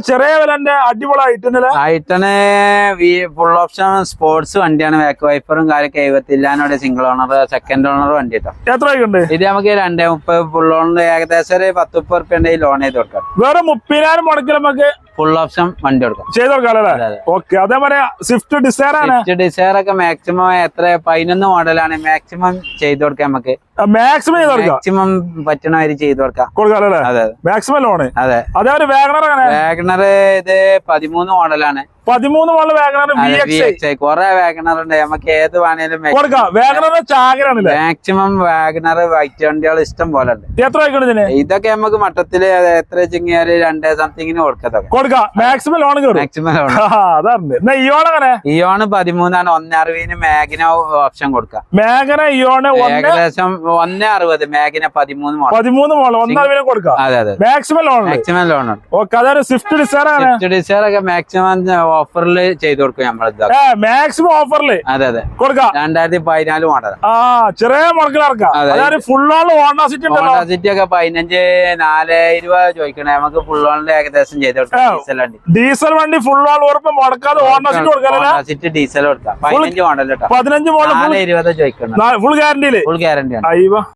ചെറിയ വിലന്റെ അടിപൊളി ഐറ്റന് full option sports വണ്ടിയാണ്. ബാക്ക് വൈപ്പറും കാര്യമൊക്കെ 70 സിംഗിൾ ഓണർ സെക്കൻഡ് ഓണർ വണ്ടി കേട്ടോ. എത്ര ഇത് നമുക്ക് 230 ഫുൾ ഓണർ ഏകദേശം ഒരു 10-30 റുപ്യ ലോൺ ചെയ്ത് കൊടുക്കാം. വേറെ 30,000 മുടക്കിൽ നമുക്ക് ഫുൾ ഓപ്ഷൻ വണ്ടി കൊടുക്കാം, ചെയ്ത് കൊടുക്കാം. ഓക്കെ, അതേപോലെ സ്വിഫ്റ്റ് ഡിസയർ ആണ്. ഡിസയർ ഒക്കെ മാക്സിമം എത്ര 11 മോഡലാണ് മാക്സിമം ചെയ്ത് കൊടുക്കാം. നമുക്ക് മാക്സിമം പറ്റണവര് ചെയ്ത് കൊടുക്കാം. Maximum loan. അതെ, അതേപോലെ വാഗണർ ഇത് 13 മോഡലാണ്. 13 മോഡൽ വാഗണർ കൊറേ വാഗണർ ഉണ്ട്, നമുക്ക് ഏത് വേണേലും മാക്സിമം വാഗണർ വൈറ്റ് വണ്ടികൾ ഇഷ്ടം പോലെ ഉണ്ട്. എത്ര ഇതൊക്കെ നമുക്ക് മട്ടത്തില് എത്ര ചിങ്ങിയാല് 2 സംതിങ്ങിന് കൊടുക്കാം. മാക്സിമം ലോൺ ഇയോണ് 13 160 മാഗിന ഓപ്ഷൻ കൊടുക്കാം. ഏകദേശം 160 മാഗിന 13 മോഡൽ കൊടുക്കാം. അതെ അതെ, മാക്സിമം ലോൺ. മാക്സിമം ലോൺ ഉണ്ട്. സ്വിഫ്റ്റ് ഡിസയർ ഒക്കെ മാക്സിമം ഓഫറിൽ ചെയ്ത് കൊടുക്കും നമ്മൾ. മാക്സിമം ഓഫറിൽ അതെ അതെ കൊടുക്കാം. 2014 മോഡൽ. ചെറിയ മുടക്കിൽ ഫുൾ ഓൺ ഹോണ്ട സിറ്റി ഒക്കെ 15,420 ചോദിക്കണേ. നമുക്ക് ഫുൾ ഓണില് ഏകദേശം ചെയ്ത് കൊടുക്കാം. ഡീസൽ വണ്ടി ഫുൾ ഓൺ ഉറപ്പ് മുടക്കാതെ ഹോണ്ട സിറ്റി കൊടുക്കാം. ഡീസൽ കൊടുക്കാം. 15 മോഡൽ കേട്ടോ. 15 മോഡൽ 420 ചോദിക്കണം. Full guarantee. ഫുൾ ഗ്യാരണ്ടി ആണ്.